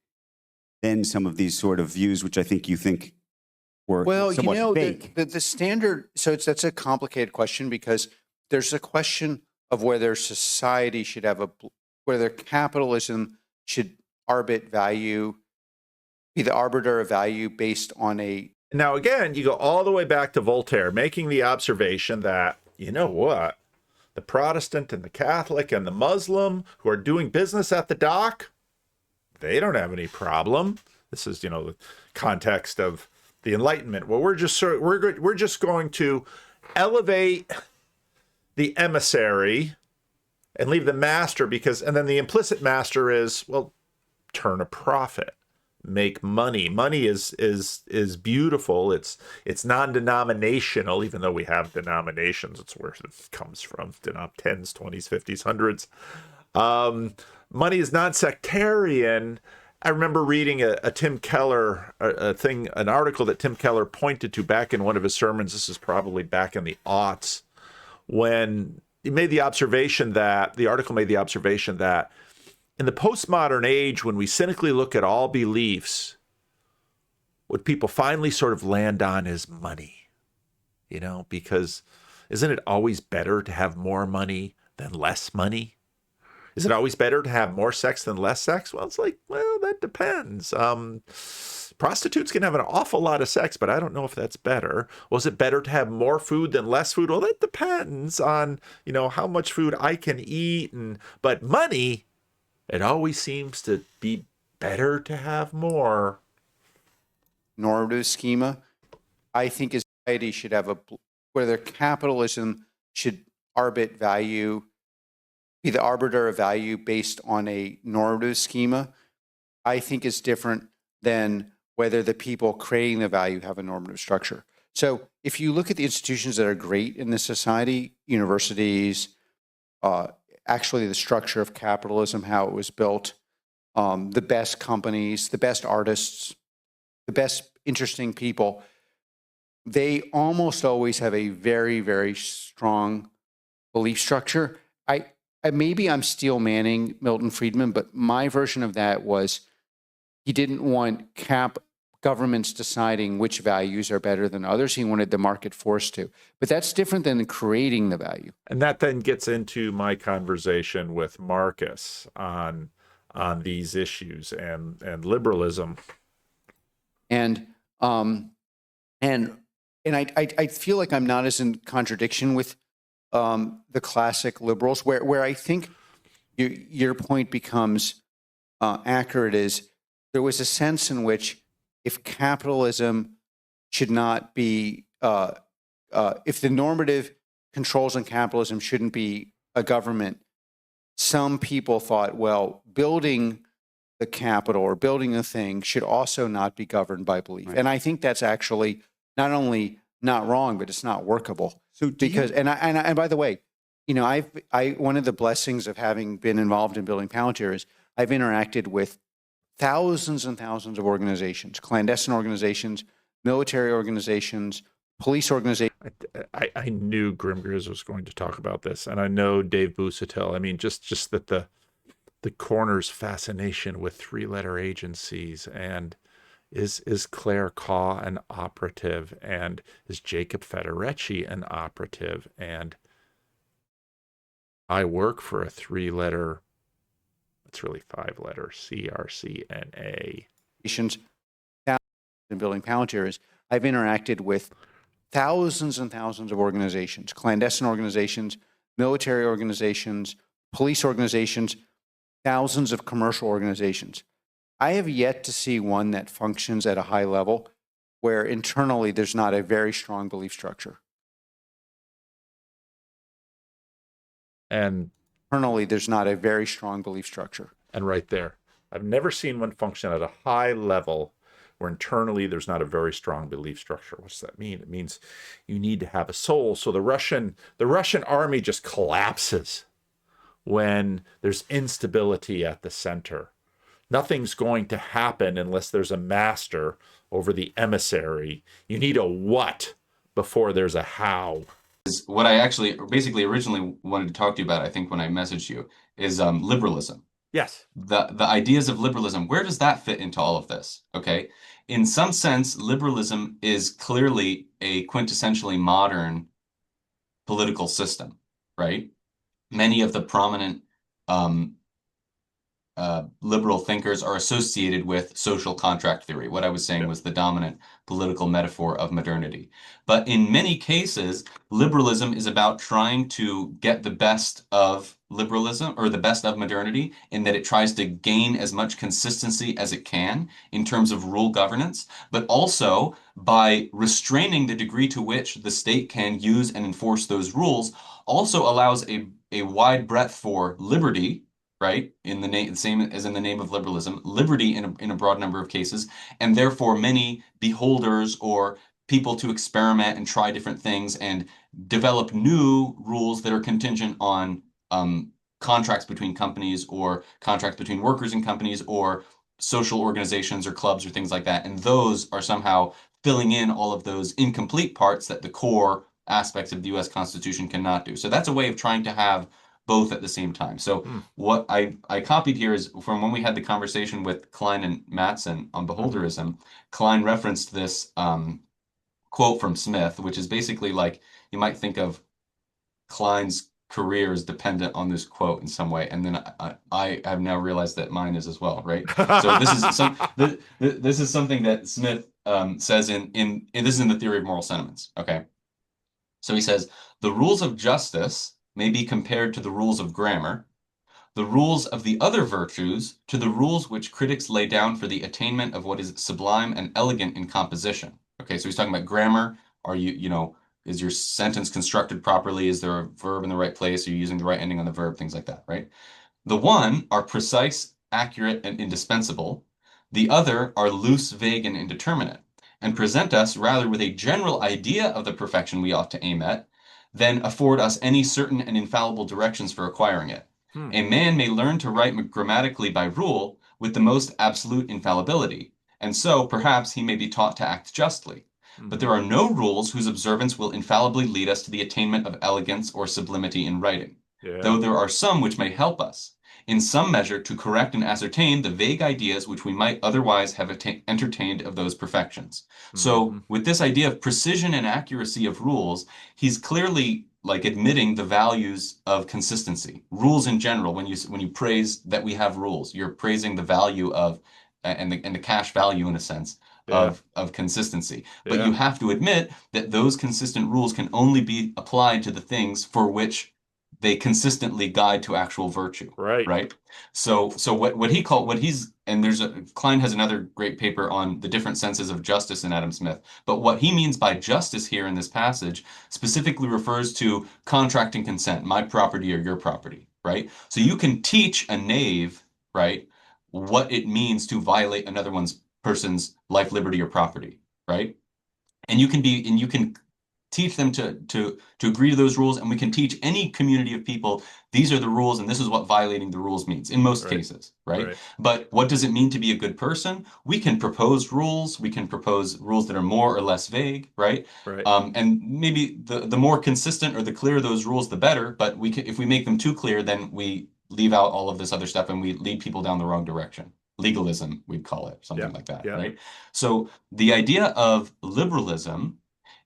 then some of these sort of views, which I think you think were Well, somewhat fake. the standard, so that's a complicated question because there's a question of whether society should have whether capitalism should be the arbiter of value based on a. Now, again, you go all the way back to Voltaire, making the observation that, you know what, the Protestant and the Catholic and the Muslim who are doing business at the dock, they don't have any problem. This is, the context of the Enlightenment. Well, we're just going to elevate the emissary and leave the master and then the implicit master is, well, turn a profit, make money. Money is beautiful. It's non-denominational, even though we have denominations. It's where it comes from. Tens, 20s, 50s, 100s. Money is non-sectarian. I remember reading a Tim Keller an article that Tim Keller pointed to back in one of his sermons. This is probably back in the aughts, when he made the observation that the article made the observation that in the postmodern age, when we cynically look at all beliefs, what people finally sort of land on is money, because isn't it always better to have more money than less money? Is it always better to have more sex than less sex? Well, it's like, well, that depends. Prostitutes can have an awful lot of sex, but I don't know if that's better. Was it better to have more food than less food? Well, that depends on, how much food I can eat. But money, it always seems to be better to have more. Normative schema, I think society should have whether capitalism should be the arbiter of value based on a normative schema, I think is different than whether the people creating the value have a normative structure. So if you look at the institutions that are great in this society, universities, actually the structure of capitalism, how it was built, the best companies, the best artists, the best interesting people, they almost always have a very, very strong belief structure. Maybe I'm Steel Manning, Milton Friedman, but my version of that was he didn't want governments deciding which values are better than others. He wanted the market force to. But that's different than creating the value. And that then gets into my conversation with Marcus on these issues and liberalism. And I feel like I'm not as in contradiction with the classic liberals, where I think your point becomes accurate is there was a sense in which if capitalism should not be, if the normative controls on capitalism shouldn't be a government, some people thought, well, building the capital or building a thing should also not be governed by belief. Right. And I think that's actually not only not wrong, but it's not workable. So and by the way, one of the blessings of having been involved in building Palantir is I've interacted with thousands and thousands of organizations, clandestine organizations, military organizations, police organizations. I knew Grimgriz was going to talk about this, and I know Dave Busatel. I mean, just that the Corner's fascination with three-letter agencies, and is Claire Kaw an operative, and is Jacob Federecci an operative, and I work for a three-letter, it's really five-letter, CRCNA. In building Palantir is I've interacted with thousands and thousands of organizations, clandestine organizations, military organizations, police organizations, thousands of commercial organizations. I have yet to see one that functions at a high level where internally there's not a very strong belief structure. And internally there's not a very strong belief structure. And right there, I've never seen one function at a high level where internally there's not a very strong belief structure. What does that mean? It means you need to have a soul. So the Russian army just collapses when there's instability at the center. Nothing's going to happen unless there's a master over the emissary. You need a what before there's a how. Is what I actually basically originally wanted to talk to you about, I think, when I messaged you, is liberalism. Yes. The ideas of liberalism, where does that fit into all of this? Okay. In some sense, liberalism is clearly a quintessentially modern political system, right? Many of the prominent um, liberal thinkers are associated with social contract theory. What I was saying was the dominant political metaphor of modernity. But in many cases, liberalism is about trying to get the best of liberalism or the best of modernity in that it tries to gain as much consistency as it can in terms of rule governance, but also by restraining the degree to which the state can use and enforce those rules, also allows a wide breadth for liberty, right? In the name, same as in the name of liberalism, liberty in a broad number of cases, and therefore many beholders or people to experiment and try different things and develop new rules that are contingent on contracts between companies or contracts between workers and companies or social organizations or clubs or things like that. And those are somehow filling in all of those incomplete parts that the core aspects of the US Constitution cannot do. So that's a way of trying to have both at the same time. So what I copied here is from when we had the conversation with Klein and Mattson on beholderism. Klein referenced this quote from Smith, which is basically like, you might think of Klein's career is dependent on this quote in some way, and then I have now realized that mine is as well, right? So this is something that Smith says in this is in the Theory of Moral Sentiments. Okay, so he says the rules of justice may be compared to the rules of grammar, the rules of the other virtues to the rules which critics lay down for the attainment of what is sublime and elegant in composition. Okay, so he's talking about grammar. Are is your sentence constructed properly? Is there a verb in the right place? Are you using the right ending on the verb? Things like that, right? The one are precise, accurate, and indispensable. The other are loose, vague, and indeterminate, and present us rather with a general idea of the perfection we ought to aim at, than afford us any certain and infallible directions for acquiring it. A man may learn to write grammatically by rule with the most absolute infallibility, and so perhaps he may be taught to act justly. But there are no rules whose observance will infallibly lead us to the attainment of elegance or sublimity in writing, though there are some which may help us, in some measure, to correct and ascertain the vague ideas which we might otherwise have entertained of those perfections. So with this idea of precision and accuracy of rules, he's clearly like admitting the values of consistency. Rules in general, when you praise that we have rules, you're praising the value of and the cash value in a sense of consistency. But you have to admit that those consistent rules can only be applied to the things for which they consistently guide to actual virtue. Right. So Klein has another great paper on the different senses of justice in Adam Smith. But what he means by justice here in this passage specifically refers to contract and consent, my property or your property, right? So you can teach a knave, right, what it means to violate another person's life, liberty, or property, right? And you can teach them to agree to those rules, and we can teach any community of people these are the rules and this is what violating the rules means in most cases, right? But what does it mean to be a good person? We can propose rules. We can propose rules that are more or less vague, right? And maybe the more consistent or the clearer those rules, the better. But if we make them too clear, then we leave out all of this other stuff and we lead people down the wrong direction. Legalism, we'd call it, something like that, right? So the idea of liberalism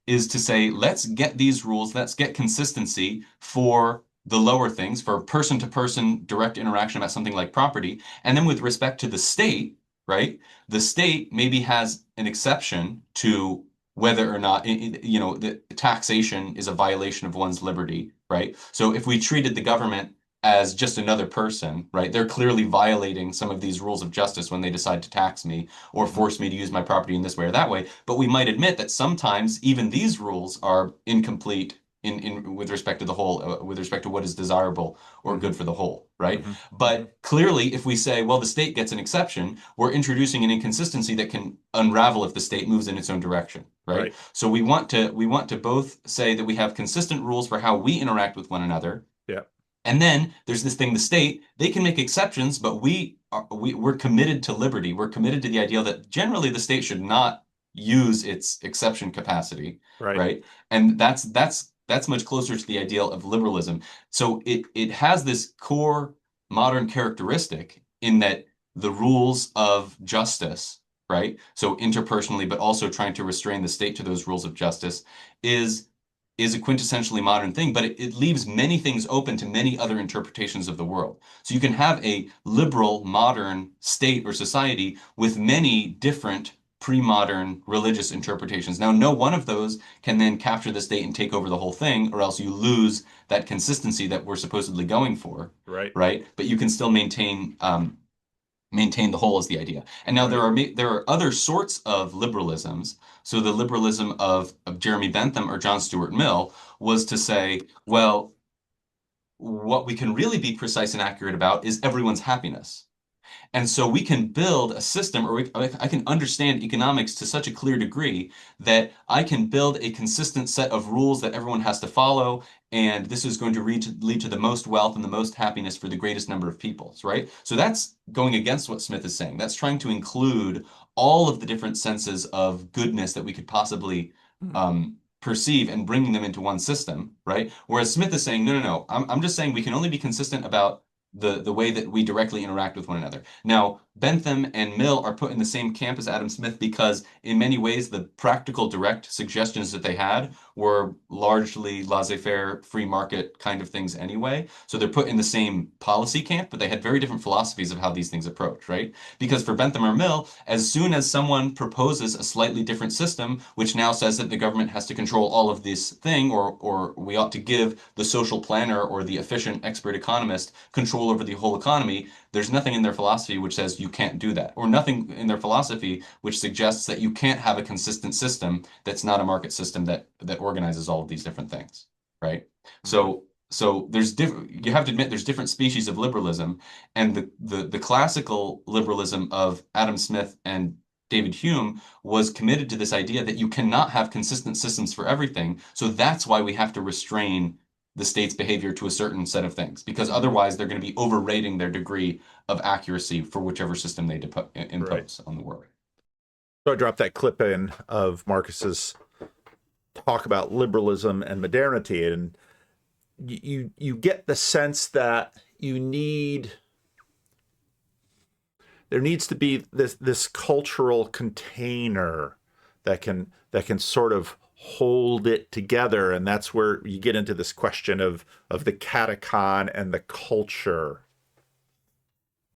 is to say, let's get these rules, let's get consistency for the lower things, for person-to-person direct interaction about something like property. And then with respect to the state, right, the state maybe has an exception to whether or not, the taxation is a violation of one's liberty, right? So if we treated the government as just another person, right? They're clearly violating some of these rules of justice when they decide to tax me or force me to use my property in this way or that way. But we might admit that sometimes even these rules are incomplete in with respect to the whole, with respect to what is desirable or good for the whole, right? But clearly, if we say, well, the state gets an exception, we're introducing an inconsistency that can unravel if the state moves in its own direction, right? So we want to both say that we have consistent rules for how we interact with one another. And then there's this thing, the state, they can make exceptions, but we're committed to liberty. We're committed to the idea that generally the state should not use its exception capacity, Right. right? And that's much closer to the ideal of liberalism. So it has this core modern characteristic in that the rules of justice, right? So interpersonally, but also trying to restrain the state to those rules of justice is is a quintessentially modern thing, but it leaves many things open to many other interpretations of the world. So you can have a liberal, modern state or society with many different pre-modern religious interpretations. Now, no one of those can then capture the state and take over the whole thing, or else you lose that consistency that we're supposedly going for, Right. right? But you can still maintain the whole is the idea. And now Right. there are other sorts of liberalisms. So the liberalism of Jeremy Bentham or John Stuart Mill was to say, well, what we can really be precise and accurate about is everyone's happiness. And so we can build a system, or I can understand economics to such a clear degree that I can build a consistent set of rules that everyone has to follow. And this is going to lead to the most wealth and the most happiness for the greatest number of peoples, right? So that's going against what Smith is saying. That's trying to include all of the different senses of goodness that we could possibly perceive and bringing them into one system, right? Whereas Smith is saying, no, no, no. I'm just saying we can only be consistent about the way that we directly interact with one another. Now, Bentham and Mill are put in the same camp as Adam Smith because in many ways the practical direct suggestions that they had were largely laissez-faire, free market kind of things anyway. So they're put in the same policy camp, but they had very different philosophies of how these things approach, right? Because for Bentham or Mill, as soon as someone proposes a slightly different system, which now says that the government has to control all of this thing, or we ought to give the social planner or the efficient expert economist control over the whole economy, there's nothing in their philosophy which says you can't do that, or nothing in their philosophy which suggests that you can't have a consistent system that's not a market system that organizes all of these different things, right? So there's different. You have to admit there's different species of liberalism, and the classical liberalism of Adam Smith and David Hume was committed to this idea that you cannot have consistent systems for everything. So that's why we have to restrain the state's behavior to a certain set of things, because otherwise they're going to be overrating their degree of accuracy for whichever system they impose on the world. So I dropped that clip in of Marcus's talk about liberalism and modernity, and you get the sense that there needs to be this cultural container that can sort of hold it together, and that's where you get into this question of the catacon and the culture.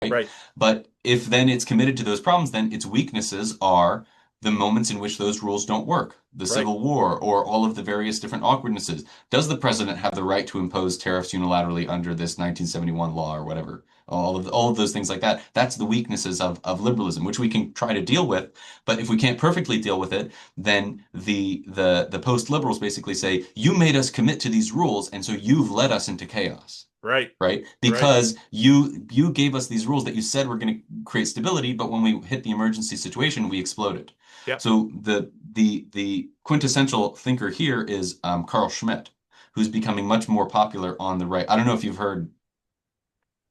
Right. But if then it's committed to those problems, then its weaknesses are the moments in which those rules don't work, the Civil War, or all of the various different awkwardnesses. Does the president have the right to impose tariffs unilaterally under this 1971 law or whatever? All of those things like that. That's the weaknesses of liberalism, which we can try to deal with. But if we can't perfectly deal with it, then the post-liberals basically say, you made us commit to these rules, and so you've led us into chaos. Right? Because you gave us these rules that you said were going to create stability, but when we hit the emergency situation, we exploded. Yep. So the quintessential thinker here is Carl Schmitt, who's becoming much more popular on the right. I don't know if you've heard.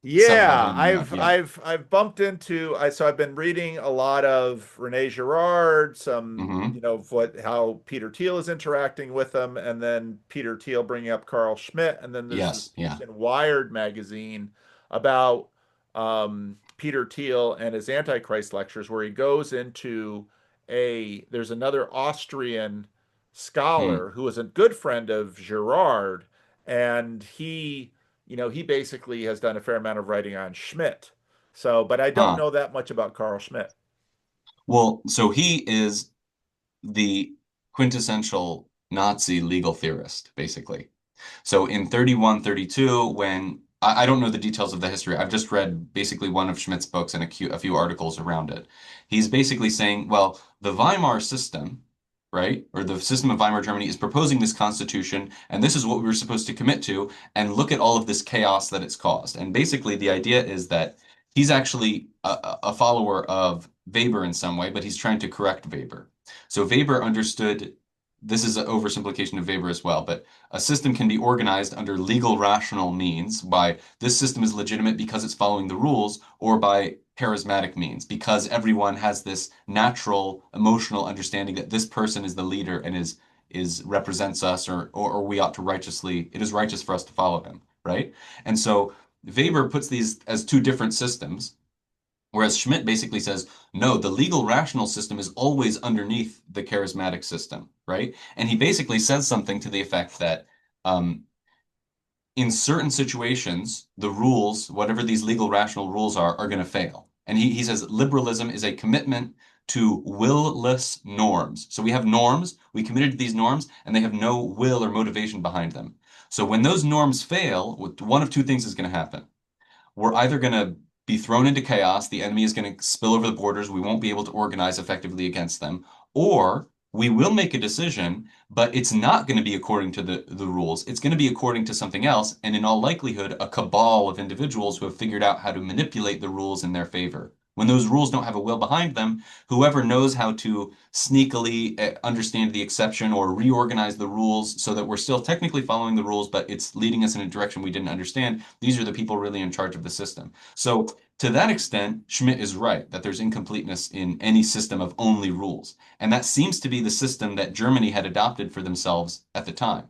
Yeah, I've bumped into so I've been reading a lot of Rene Girard, some how Peter Thiel is interacting with them, and then Peter Thiel bringing up Carl Schmitt, and then this piece in Wired magazine about Peter Thiel and his Antichrist lectures, where he goes into there's another Austrian scholar who was a good friend of Girard, and he basically has done a fair amount of writing on Schmitt. So, but I don't know that much about Carl Schmitt. Well, so he is the quintessential Nazi legal theorist, basically. So in 31, 32, when I don't know the details of the history, I've just read basically one of Schmitt's books and a few articles around it. He's basically saying, well, the Weimar system, right, or the system of Weimar Germany is proposing this constitution, and this is what we were supposed to commit to, and look at all of this chaos that it's caused. And basically the idea is that he's actually a follower of Weber in some way, but he's trying to correct Weber. So Weber understood, this is an oversimplification of Weber as well, but a system can be organized under legal rational means by this system is legitimate because it's following the rules, or by charismatic means, because everyone has this natural emotional understanding that this person is the leader and is represents us, or we ought to righteously, it is righteous for us to follow him, right? And so Weber puts these as two different systems, whereas Schmidt basically says, no, the legal rational system is always underneath the charismatic system, right? And he basically says something to the effect that in certain situations, the rules, whatever these legal rational rules are going to fail. And he says liberalism is a commitment to will-less norms. So we have norms, we committed to these norms, and they have no will or motivation behind them. So when those norms fail, one of two things is going to happen. We're either going to be thrown into chaos, the enemy is going to spill over the borders, we won't be able to organize effectively against them, or we will make a decision, but it's not going to be according to the rules. It's going to be according to something else, and in all likelihood, a cabal of individuals who have figured out how to manipulate the rules in their favor. When those rules don't have a will behind them, whoever knows how to sneakily understand the exception or reorganize the rules so that we're still technically following the rules, but it's leading us in a direction we didn't understand, these are the people really in charge of the system. So to that extent, Schmidt is right that there's incompleteness in any system of only rules. And that seems to be the system that Germany had adopted for themselves at the time.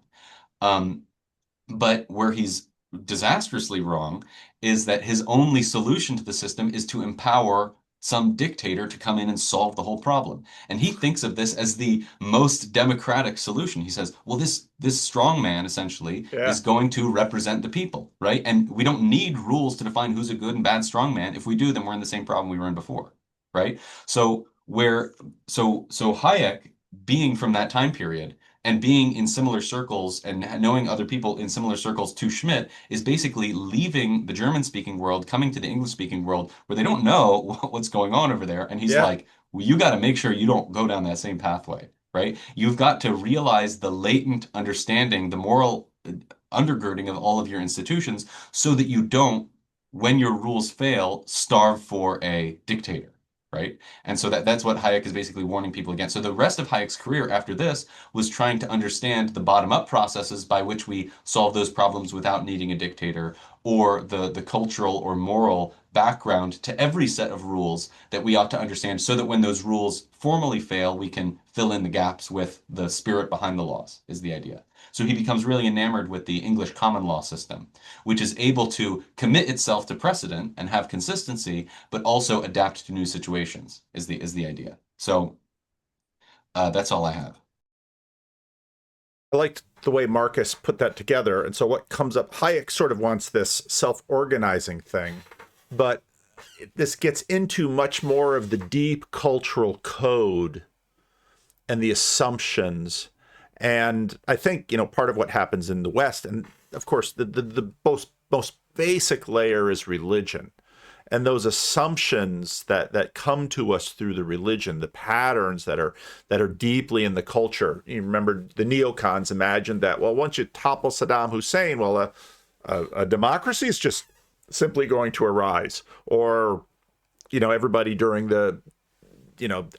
But where he's disastrously wrong is that his only solution to the system is to empower some dictator to come in and solve the whole problem. And he thinks of this as the most democratic solution. He says, well, this strong man essentially is going to represent the people, right? And we don't need rules to define who's a good and bad strong man. If we do, then we're in the same problem we were in before, right? So Hayek, being from that time period, and being in similar circles and knowing other people in similar circles to Schmidt, is basically leaving the German-speaking world, coming to the English-speaking world where they don't know what's going on over there. And he's like, well, you got to make sure you don't go down that same pathway, right? You've got to realize the latent understanding, the moral undergirding of all of your institutions so that you don't, when your rules fail, starve for a dictator. Right? And so that's what Hayek is basically warning people against. So the rest of Hayek's career after this was trying to understand the bottom-up processes by which we solve those problems without needing a dictator, or the cultural or moral background to every set of rules that we ought to understand so that when those rules formally fail, we can fill in the gaps with the spirit behind the laws, is the idea. So he becomes really enamored with the English common law system, which is able to commit itself to precedent and have consistency, but also adapt to new situations, is the idea. So that's all I have. I liked the way Marcus put that together. And so what comes up, Hayek sort of wants this self-organizing thing, but this gets into much more of the deep cultural code and the assumptions. And I think, part of what happens in the West, and of course, the most basic layer is religion. And those assumptions that come to us through the religion, the patterns that are deeply in the culture. You remember the neocons imagined that, well, once you topple Saddam Hussein, well, a democracy is just simply going to arise. Or, everybody during the,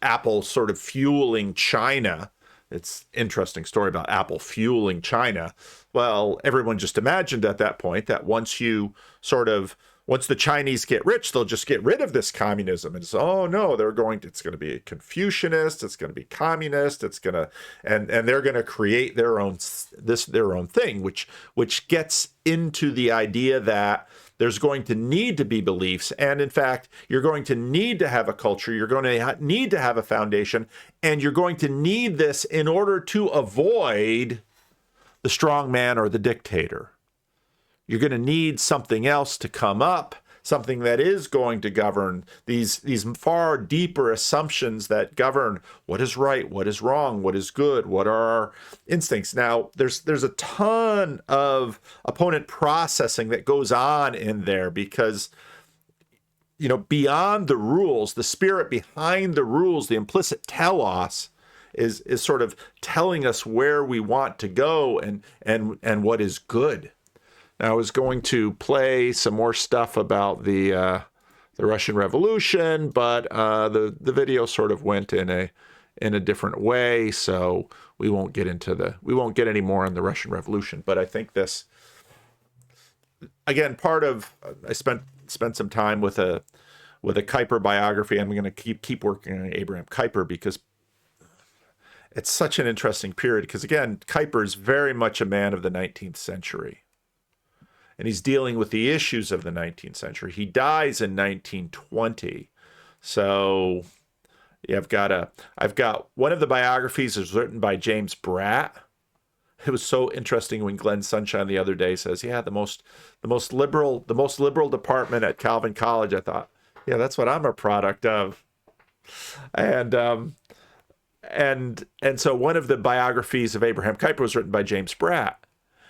Apple sort of fueling China. It's an interesting story about Apple fueling China. Well, everyone just imagined at that point that once the Chinese get rich, they'll just get rid of this communism. And it's, oh no, it's going to be Confucianist, it's going to be communist, and they're going to create their own thing, which gets into the idea that there's going to need to be beliefs. And in fact, you're going to need to have a culture. You're going to need to have a foundation. And you're going to need this in order to avoid the strong man or the dictator. You're going to need something else to come up, something that is going to govern these far deeper assumptions that govern what is right, what is wrong, what is good, what are our instincts. Now, there's a ton of opponent processing that goes on in there because, beyond the rules, the spirit behind the rules, the implicit telos, is sort of telling us where we want to go and what is good. Now, I was going to play some more stuff about the Russian Revolution, but the video sort of went in a different way, so we won't get any more on the Russian Revolution. But I think this, again, I spent some time with with a Kuyper biography. I'm going to keep working on Abraham Kuyper because it's such an interesting period. Because again, Kuyper is very much a man of the 19th century, and he's dealing with the issues of the 19th century. He dies in 1920, so yeah, I've got one of the biographies is written by James Bratt. It was so interesting when Glenn Sunshine the other day says, "Yeah, the most liberal department at Calvin College." I thought, yeah, that's what I'm a product of. And so one of the biographies of Abraham Kuyper was written by James Bratt.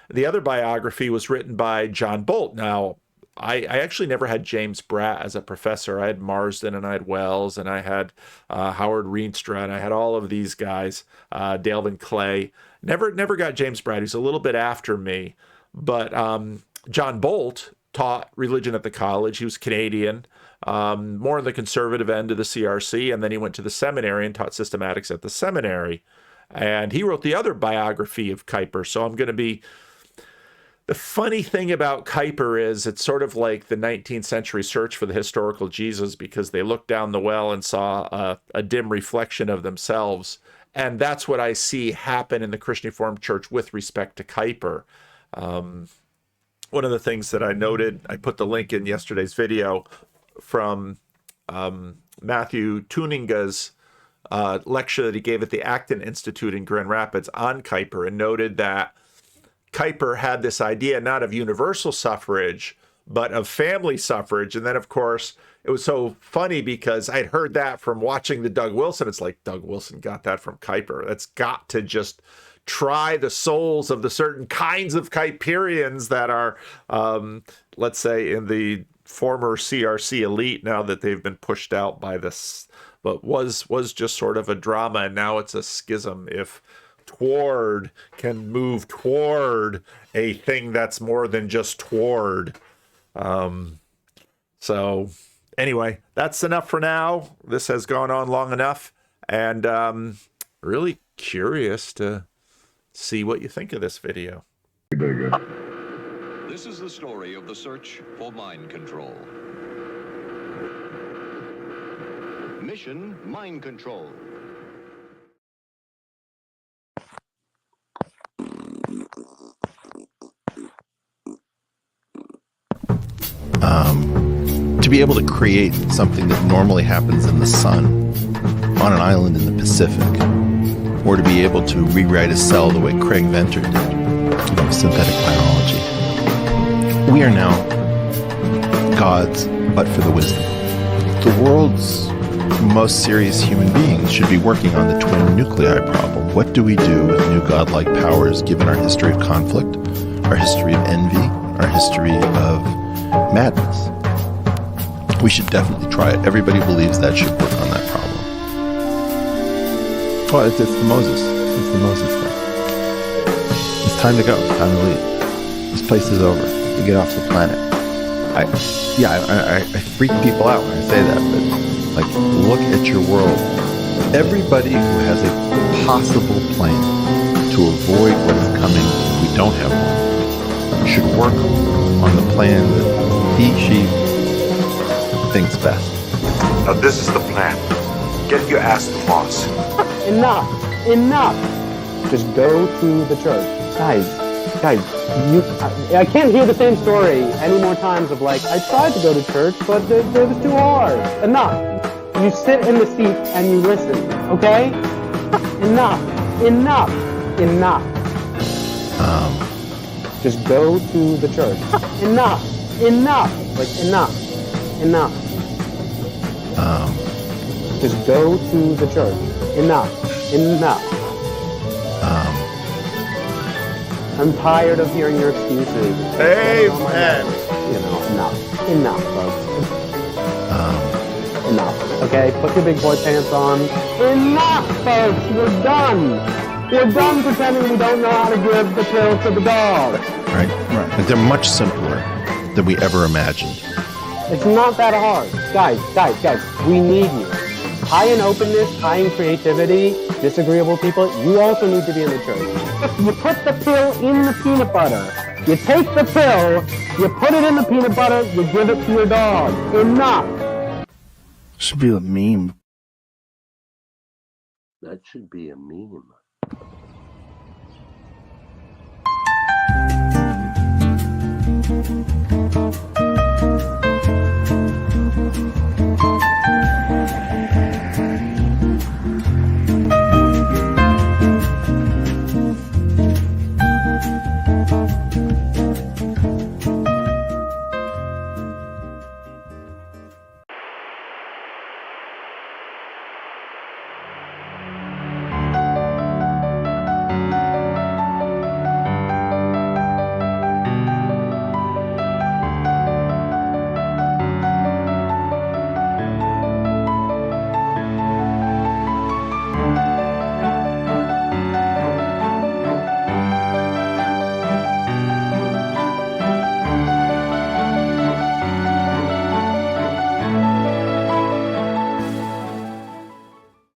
The other biography was written by John Bolt. Now, I actually never had James Bratt as a professor. I had Marsden, and I had Wells, and I had Howard Rienstra, and I had all of these guys, Dalvin Clay. Never got James Bratt. He's a little bit after me. But John Bolt taught religion at the college. He was Canadian, more on the conservative end of the CRC, and then he went to the seminary and taught systematics at the seminary. And he wrote the other biography of Kuyper. So I'm going to be... The funny thing about Kuyper is it's sort of like the 19th century search for the historical Jesus, because they looked down the well and saw a dim reflection of themselves. And that's what I see happen in the Christian Reformed Church with respect to Kuyper. One of the things that I noted, I put the link in yesterday's video from Matthew Tuninga's lecture that he gave at the Acton Institute in Grand Rapids on Kuyper, and noted that Kuyper had this idea not of universal suffrage, but of family suffrage. And then, of course, it was so funny because I'd heard that from watching the Doug Wilson. It's like, Doug Wilson got that from Kuyper. That's got to just try the souls of the certain kinds of Kuyperians that are, let's say, in the former CRC elite, now that they've been pushed out by this, but was just sort of a drama, and now it's a schism. If toward can move toward a thing that's more than just toward. So anyway, that's enough for now. This has gone on long enough, and really curious to see what you think of this video. This is the story of the search for mind control. Mission: mind control. To be able to create something that normally happens in the sun on an island in the Pacific, or to be able to rewrite a cell the way Craig Venter did, synthetic biology. We are now gods, but for the wisdom. The world's most serious human beings should be working on the twin nuclei problem. What do we do with new godlike powers given our history of conflict, our history of envy, our history of madness? We should definitely try it. Everybody believes that should work on that problem. Well, it's the Moses. It's the Moses thing. It's time to go. It's time to leave. This place is over. We get off the planet. I freak people out when I say that, but like, look at your world. Everybody who has a possible plan to avoid what is coming if we don't have one should work on the plan that she thinks best. Now this is the plan. Get your ass to Mars. Enough! Just go to the church. Guys, I can't hear the same story any more times of like, I tried to go to church, but it was too hard. Enough. You sit in the seat and you listen, okay? Enough. Just go to the church. Enough. Like, enough. Just go to the church. Enough. I'm tired of hearing your excuses. Amen. Enough, folks. Enough. Okay, put your big boy pants on. Enough, folks. We're done. We're done pretending we don't know how to give the pill to the dog. Right. Like, they're much simpler than we ever imagined. It's not that hard. Guys, we need you. High in openness, high in creativity, disagreeable people, you also need to be in the church. You put the pill in the peanut butter. You take the pill, you put it in the peanut butter, you give it to your dog. Enough. Should be a meme. That should be a meme.